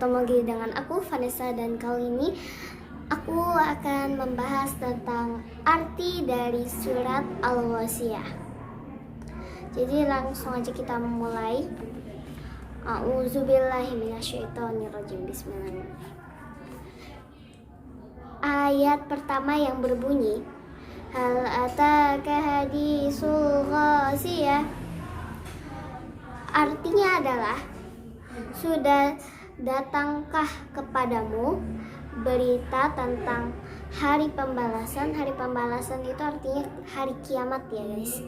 Ketemu lagi dengan aku Vanessa, dan kali ini aku akan membahas tentang arti dari surat Al-Wassiyah. Jadi langsung aja kita mulai. A'udzubillahi minasyaitonirrajim. Bismillahirrahmanirrahim. Ayat pertama yang berbunyi, Hal ataka hadisul ghasiyah. Artinya adalah, sudah datangkah kepadamu berita tentang hari pembalasan? Hari pembalasan itu artinya hari kiamat ya guys.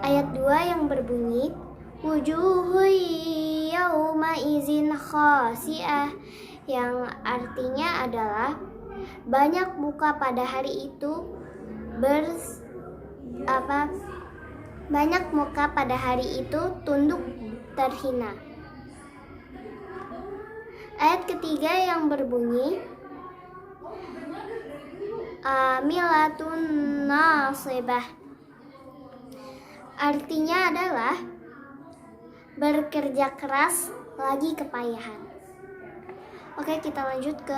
Ayat 2 yang berbunyi, wujuhu yawma izin khasi'ah, yang artinya adalah banyak muka pada hari itu banyak muka pada hari itu tunduk terhina. Ayat ketiga yang berbunyi, amilatun nasibah, artinya adalah bekerja keras lagi kepayahan. Oke, kita lanjut ke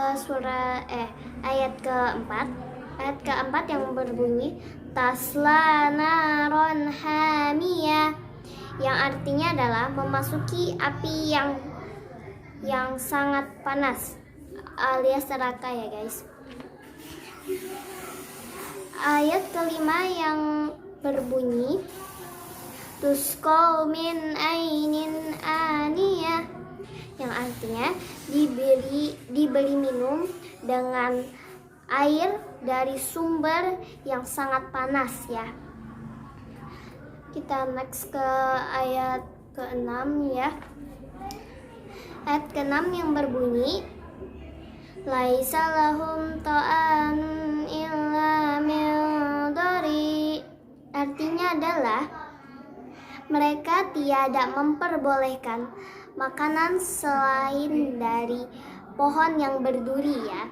ayat keempat. Ayat keempat yang berbunyi, tasla naron hamiyah, yang artinya adalah memasuki api yang sangat panas alias neraka ya guys. Ayat kelima yang berbunyi, tusqau min ainin aniyah, yang artinya diberi minum dengan air dari sumber yang sangat panas ya. Kita next ke ayat ke-6 ya. Ayat ke-6 yang berbunyi, laisa lahum ta'an illa min dari, artinya adalah mereka tiada memperbolehkan makanan selain dari pohon yang berduri ya.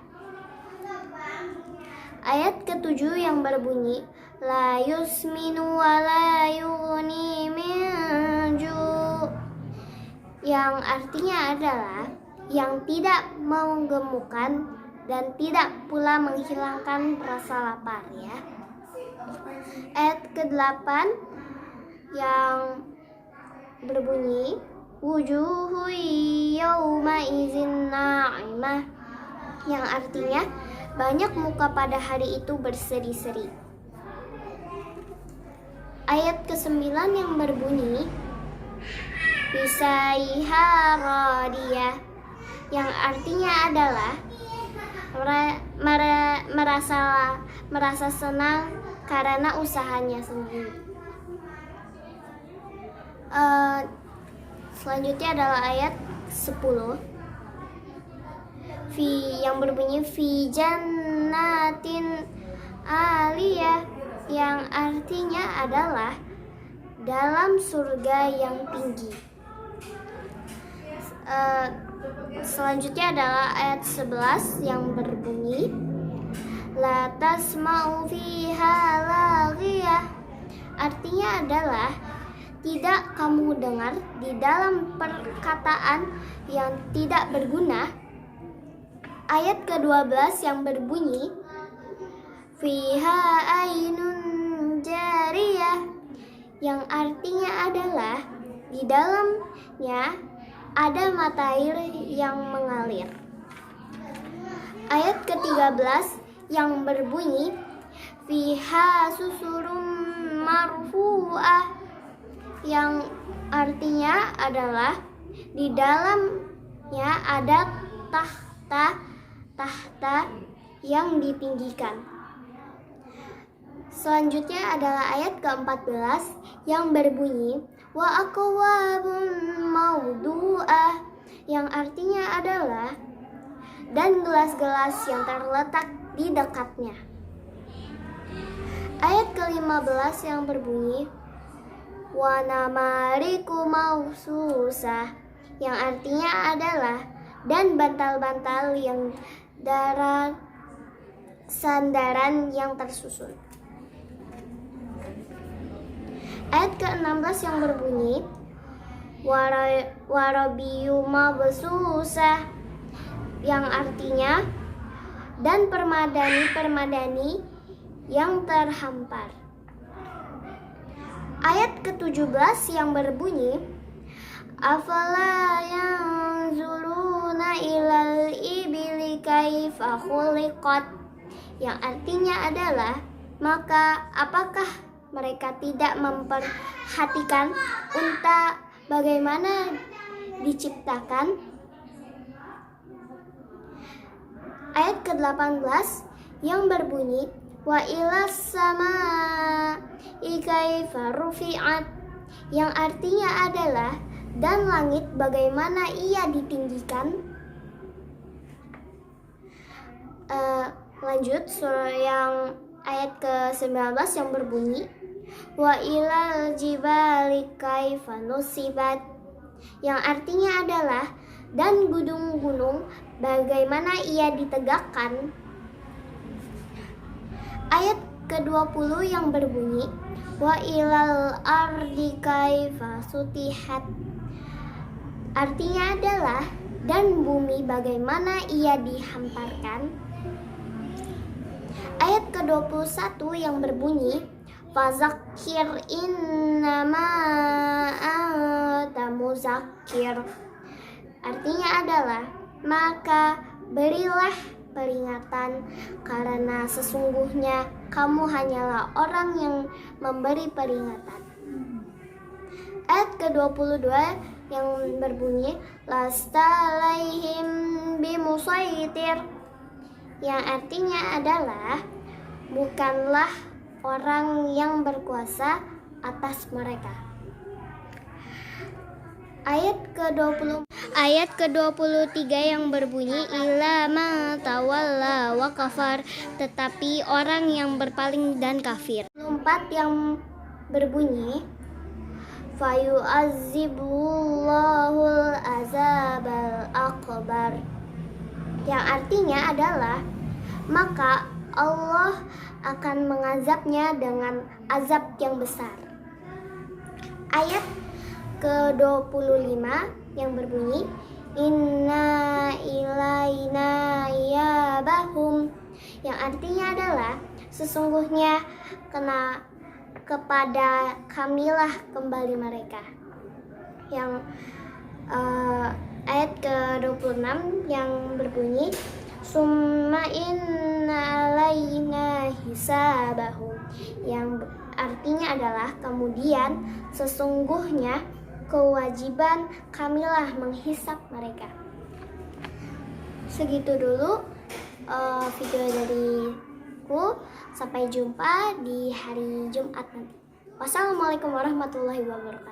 Ayat ke-7 yang berbunyi, la yusminu wa la yughni min ju', yang artinya adalah yang tidak menggemukkan dan tidak pula menghilangkan rasa lapar ya. Ayat ke-8 yang berbunyi, wujuhu yawma izin na'imah, yang artinya banyak muka pada hari itu berseri-seri. Ayat ke-9 yang berbunyi, bisaiha radiyah, yang artinya adalah merasa senang karena usahanya sendiri. Selanjutnya adalah ayat 10 yang berbunyi, fi jannatin aliyah, yang artinya adalah dalam surga yang tinggi. Selanjutnya adalah ayat 11 yang berbunyi, la tasma'u fiha laghiyah, artinya adalah tidak kamu dengar di dalam perkataan yang tidak berguna. Ayat ke-12 yang berbunyi, fiha ainun jariyah, yang artinya adalah di dalamnya ada mata air yang mengalir. Ayat ke-13 yang berbunyi, fiha susurum marfu'ah, yang artinya adalah di dalamnya ada tahta yang ditinggikan. Selanjutnya adalah ayat ke-14 yang berbunyi, wa akwabun maudu'ah, yang artinya adalah dan gelas-gelas yang terletak di dekatnya. Ayat ke-15 yang berbunyi, wa namariku maususah, yang artinya adalah dan bantal-bantal yang sandaran yang tersusun. Ayat ke-16 yang berbunyi, warabiyu mabsusah, yang artinya dan permadani-permadani yang terhampar. Ayat ke-17 yang berbunyi, afala yanzuruna ilal ibili kaifa khuliqat, yang artinya adalah maka apakah mereka tidak memperhatikan unta bagaimana diciptakan. Ayat ke-18 yang berbunyi, wa ilas samaa'i kaifa rufi'at, yang artinya adalah dan langit bagaimana ia ditinggikan. Lanjut surah yang ayat ke-19 yang berbunyi, wa ilal jibali kaifa nusibat, yang artinya adalah dan gunung-gunung bagaimana ia ditegakkan. Ayat ke-20 yang berbunyi, wa ilal ardi kaifa sutihat, artinya adalah dan bumi bagaimana ia dihamparkan. Ayat ke-21 yang berbunyi, fazakir innama anta muzakkir, artinya adalah maka berilah peringatan karena sesungguhnya kamu hanyalah orang yang memberi peringatan. Ayat ke-22 yang berbunyi, lasta alaihim bimusaitir, yang artinya adalah bukanlah orang yang berkuasa atas mereka. Ayat ke-23 yang berbunyi, illa ma tawalla wa kafar, tetapi orang yang berpaling dan kafir. 24 yang berbunyi, fayu'azzibullahul azabal akbar, yang artinya adalah maka Allah akan mengazabnya dengan azab yang besar. Ayat ke-25 yang berbunyi, inna ilaina iyabahum, yang artinya adalah sesungguhnya kepada kamilah kembali mereka. Yang ayat ke-26 yang berbunyi, summa inna alaina hisabahum, yang artinya adalah kemudian sesungguhnya kewajiban kamilah menghisap mereka. Segitu dulu video dariku. Sampai jumpa di hari Jumat nanti. Wassalamualaikum warahmatullahi wabarakatuh.